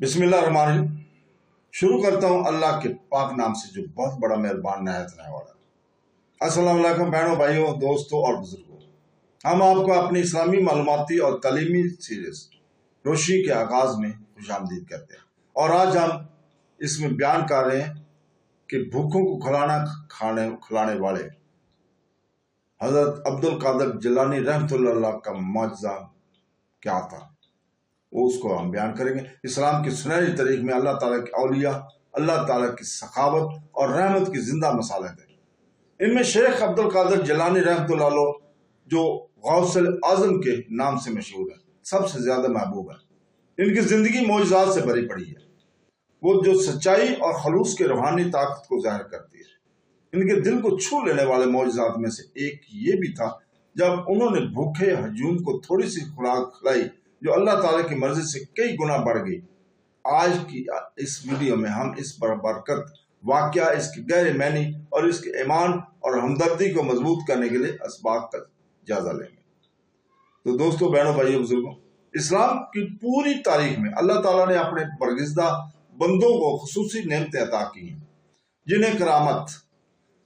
बिस्मिल्लाहिर्रहमानिर्रहीम। शुरू करता हूँ अल्लाह के पाक नाम से जो बहुत बड़ा मेहरबान निहायत रहने वाला है। अस्सलाम वालेकुम बहनों, भाइयों, दोस्तों और बुजुर्गों। हम आपको अपनी इस्लामी मालूमाती और तालीमी सीरीज रोशनी के आगाज में खुशामदीद कहते हैं और आज हम इसमें बयान कर रहे हैं कि भूखों को खिलाने वाले हजरत अब्दुल कादिर जिलानी रहमतुल्लाह का मौजज़ा क्या था, वो उसको हम बयान करेंगे। इस्लाम की सुनहरी तारीख में अल्लाह ताला के औलिया, अल्लाह ताला की सखावत और रहमत की जिंदा मिसालें थे। इनमें शेख अब्दुल कादिर जिलानी रहमतुल्लाह अलैह जो गौसल आजम के नाम से मशहूर है, सबसे ज्यादा महबूब है। इनकी जिंदगी मौजज़ात से भरी पड़ी है। वो जो सच्चाई और खलूस के रूहानी ताकत को जाहिर करती है। इनके दिल को छू लेने वाले मौजज़ात में से एक ये भी था जब उन्होंने भूखे हजूम को थोड़ी सी खुराक खिलाई जो अल्लाह ताला की मर्जी से कई गुना बढ़ गई। आज की इस वीडियो में हम इस बरकत वाकया, इसकी गहरे मैनी और इसके ईमान और हमदर्दी को मजबूत करने के लिए असबाब का जायजा लेंगे। तो दोस्तों, बहनों, भाइयों, बुजुर्गों, इस्लाम की पूरी तारीख में अल्लाह ताला ने अपने बरगिज़दा बंदों को खुसूसी नेमतें अता की हैं जिन्हें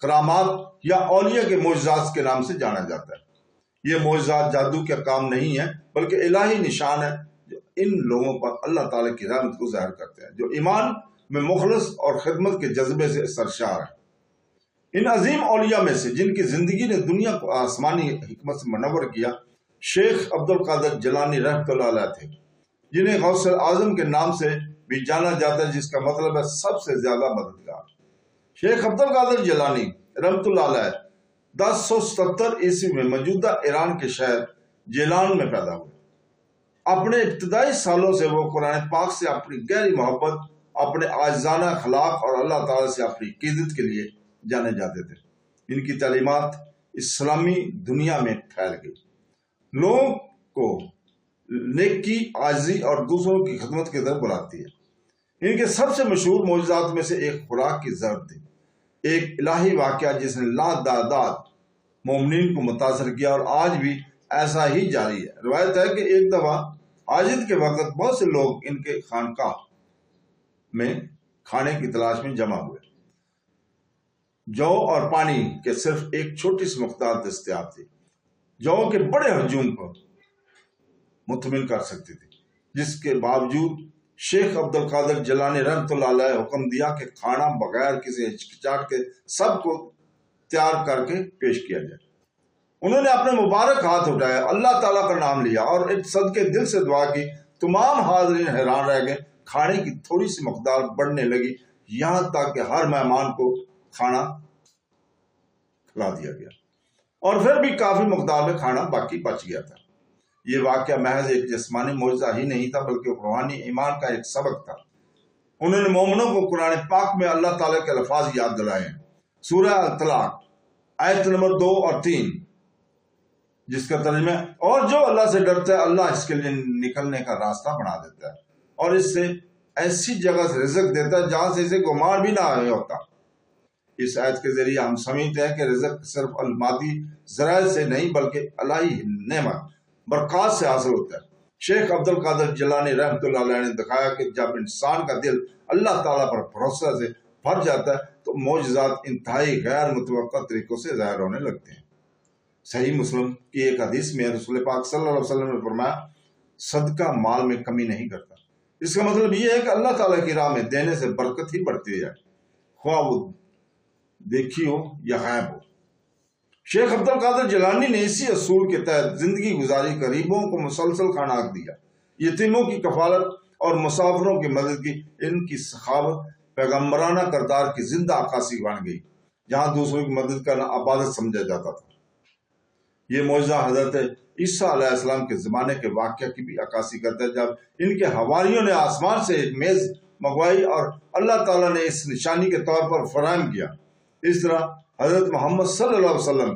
करामात या औलिया के मोजज़ात के नाम से जाना जाता है। ये मोजज़ात जादू का काम नहीं है बल्कि इलाही निशान है जो इन लोगों पर अल्लाह ताला की रहमत को जाहिर करते हैं, जो ईमान में मुखलस और खिदमत के जज्बे से सरशार है। इन अजीम औलिया में से जिनकी जिंदगी ने दुनिया को आसमानी हिकमत से मनवर किया, शेख अब्दुल कादिर जिलानी रहमतुल्लाह अलैह थे, जिन्हें गौसल आजम के नाम से भी जाना जाता है, जिसका मतलब है सबसे ज्यादा मददगार। शेख अब्दुल कादिर जिलानी रहमतुल्लाह अलैह 1077 ईस्वी में मौजूदा ईरान के शहर जेलान में पैदा हुए। अपने इब्तदाई सालों से वो कुरान पाक से अपनी गहरी मोहब्बत, अपने आजिज़ाना अखलाक और अल्लाह ताला से अपनी क़ीदत के लिए जाने जाते थे। इनकी तालीमात इस्लामी दुनिया में फैल गई, लोगों को नेकी, आजिज़ी और दूसरों की खिदमत की तरफ बुलाती है। इनके सबसे मशहूर मौजज़ात में से एक खुराक की ज़रूरत थी, एक इलाही वाक़या जिसने लादादाद मोमिनीन को मुतासर किया और आज भी ऐसा ही जारी है। रिवायत है कि एक दफा हाजित के वक्त बहुत से लोग इनके खानकाह में खाने की तलाश में जमा हुए। जौ और पानी के सिर्फ एक छोटी सी मकदार दस्तयाब थी, जौ के बड़े हजूम को मुतमिन कर सकती थी, जिसके बावजूद शेख अब्दुल कादिर जिलानी रहमतुल्लाह अलैह हुक्म दिया कि खाना बगैर किसी हिचकिचाहट के सबको तैयार करके पेश किया जाए। उन्होंने अपने मुबारक हाथ उठाया, अल्लाह ताला का नाम लिया और एक सदके दिल से दुआ की। तमाम हाज़रीन हैरान रह गए। खाने की थोड़ी सी मकदार बढ़ने लगी, यहाँ तक कि हर मेहमान को खाना खिला दिया गया और फिर भी काफी मकदार में खाना बाकी बच गया था। ये वाक़या महज एक जिस्मानी मौजज़ा ही नहीं था बल्कि रूहानी ईमान का एक सबक था। उन्होंने मोमिनों को कुरान पाक में अल्लाह ताला के अल्फाज याद दिलाए हैं। सूरह अल-तलाक आयत नंबर 2 और 3, जिसका तर्जुमा है, और जो अल्लाह से डरता है अल्लाह इसके लिए निकलने का रास्ता बना देता है और इससे ऐसी जगह से रिज़्क देता है जहां से इसे गुमान भी ना होता। इस आयत के जरिए हम समझते हैं कि रिज़्क सिर्फ अलमादी ज़राए से नहीं बल्कि इलाही नेमत बरक़ात से हासिल होता है। शेख अब्दुल कादिर जिलानी रहमतुल्लाह अलैह ने दिखाया कि जब इंसान का दिल अल्लाह ताला पर भरोसा से भर जाता है तो मौजज़ात इंतहाई गैर मुतवक्का तरीकों से ज़ाहिर होने लगते हैं। सही मुस्लिम की एक हदीस में रसूल पाक सल्लल्लाहु अलैहि वसल्लम ने फरमाया, सदका माल में कमी नहीं करता। इसका मतलब ये है कि अल्लाह ताला की राह में देने से बरकत ही बढ़ती है, ख्वाह वो देखी हो या गैब हो। शेख अब्दुल कादिर जिलानी ने इसी असूल के तहत जिंदगी गुजारी, गरीबों को मुसलसल खाना दिया, यतीमों की कफालत और मुसाफिरों की मदद की। इनकी सखावत पैगम्बराना करदार की जिंदा अक्कासी बन गई, जहां दूसरों की मदद करना इबादत समझा जाता था। ये मौजज़ा हजरत ईसा अलैहिस्सलाम के ज़माने के वाक़या की भी अक्कासी करता है, जब इनके हवारियों ने आसमान से एक मेज़ मंगवाई और अल्लाह ताला ने इस निशानी के तौर पर फराहम किया। इस तरह हजरत मोहम्मद सल्लल्लाहु अलैहि वसल्लम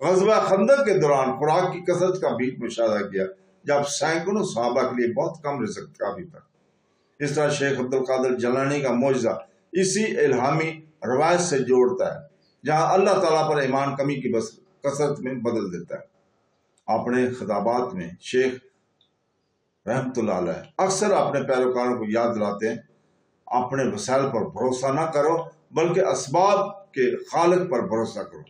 ग़ज़वा खंदक के दौरान खुराक की कसरत का भी मुशाहिदा किया, जब सैकड़ों सहाबा के लिए बहुत कम रिज़्क काफ़ी था। इस तरह शेख अब्दुल कादिर जिलानी का मौजज़ा इसी इल्हामी रवायत से जोड़ता है, जहाँ अल्लाह ताला पर ईमान कमी की बस कसरत में बदल देता है। अपने खिताबात में शेख रहमतुल्लाह अलैह अक्सर अपने पैरोकारों को याद दिलाते हैं, अपने वसाइल पर भरोसा ना करो बल्कि असबाब के खालिक पर भरोसा करो।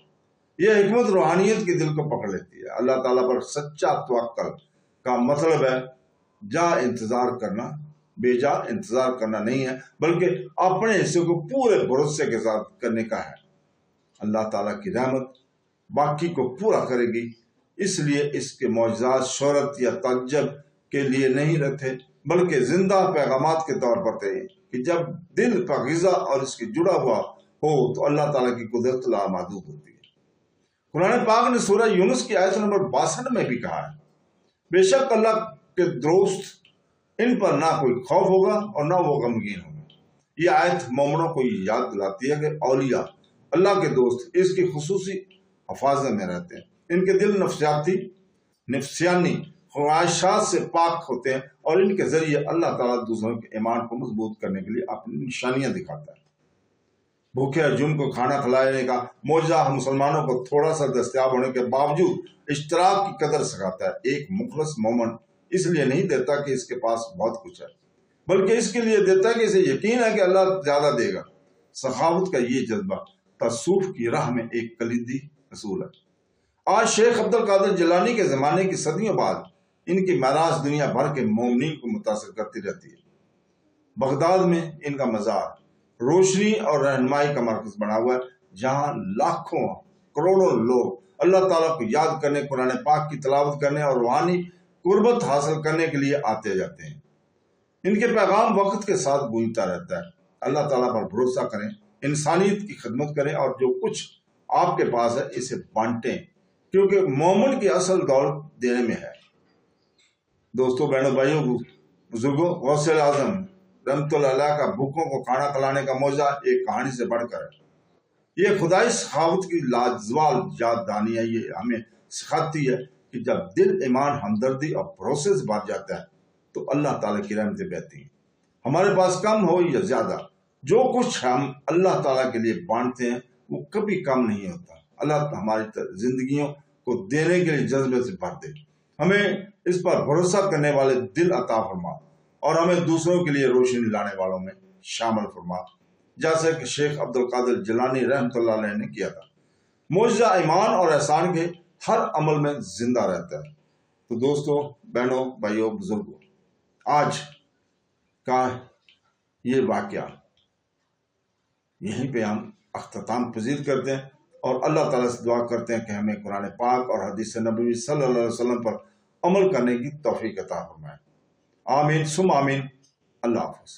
यह हिकमत रूहानियत के दिल को पकड़ लेती है। अल्लाह ताला पर सच्चा तवक्कल का मतलब है बेजा इंतजार करना नहीं है, बल्कि अपने हिस्से को पूरे भरोसे के साथ करने का है। अल्लाह ताला की रहमत बाकी को पूरा करेगी, इसलिए इसके मौजज़ात शोहरत या तअज्जुब के लिए नहीं रहते, बल्कि जिंदा पैगामात के तौर पर थे कि जब दिल का ग़िज़ा और इसके जुड़ा हुआ हो तो अल्लाह ताला की कुदरत लामहदूद होती है। कुरान पाक ने सूरह यूनुस की आयत नंबर 62 में भी कहा है, बेशक अल्लाह के दोस्त इन पर ना कोई खौफ होगा और ना वो गमगीन होंगे। ये आयत मोमिनों को याद दिलाती है कि औलिया अल्लाह के दोस्त इसकी खुसूसी हफाजत में रहते हैं। इनके दिल नफ्सियानी ख्वाहिशात से पाक होते हैं और इनके जरिए अल्लाह ताला दूसरों के ईमान को मजबूत करने के लिए अपनी निशानियां दिखाता है। भूखे अर्जुन को खाना खिलाने का मौजज़ा हम मुसलमानों को थोड़ा सा दस्तयाब होने के बावजूद इश्तराक की कदर सिखाता है। एक मुखलस मोमन इसलिए नहीं देता कि इसके पास बहुत कुछ है, बल्कि इसके लिए देता है कि इसे यकीन है कि अल्लाह ज्यादा देगा। सखावत का ये जज्बा तसूफ की राह में एक कलीदी असूल है। आज शेख अब्दुल कादिर जिलानी के ज़माने की सदियों बाद इनकी महराज दुनिया भर के मोमिनीन को मुतासिर करती रहती है। बगदाद में इनका मज़ार रोशनी और रहनुमाई का मरकज बना हुआ है, जहाँ लाखों करोड़ों लोग अल्लाह ताला को याद करने, कुरान पाक की तिलावत करने और रूहानी कुर्बत हासिल करने के लिए आते जाते हैं। इनके पैगाम वक्त के साथ गूंजता रहता है। अल्लाह ताला पर भरोसा करें, इंसानियत की खिदमत करें और जो कुछ आपके पास है इसे बांटें, क्योंकि मोमिन की असल दौलत देने में है। दोस्तों, बहनों, भाइयों, बुजुर्गों, गौसे आजम रहमतुल्लाह अलैह का भूखों को खाना खिलाने का मौजा एक कहानी से बढ़कर है। ये खुदाई सखावत की लाजवाब याददानी है। ये हमें सिखाती है कि जब दिल ईमान, हमदर्दी और भरोसे से भर जाता है तो अल्लाह ताला की रहमतें बहती हैं। हमारे पास कम हो या ज्यादा, जो कुछ हम अल्लाह ताला के लिए बांटते हैं वो कभी कम नहीं होता। अल्लाह हमारी जिंदगियों को देने के लिए जज्बे से भर दे, हमें इस पर भरोसा करने वाले दिल अता फरमा और हमें दूसरों के लिए रोशनी लाने वालों में शामिल फरमा, जैसे कि शेख अब्दुल कादिर जिलानी रहमतुल्लाह अलैह ने किया था। मौजज़ा ईमान और एहसान के हर अमल में जिंदा रहता है। तो दोस्तों, बहनों, भाइयों, बुजुर्गों, आज का ये वाकया यहीं पे हम अख्ताम पजीर करते हैं और अल्लाह ताला से दुआ करते हैं कि हमें कुरान पाक और हदीस नबवी सल्लल्लाहु अलैहि वसल्लम पर अमल करने की तौफीक अता फरमाए। आमीन सुम आमीन। अल्लाह हाफ़िज़।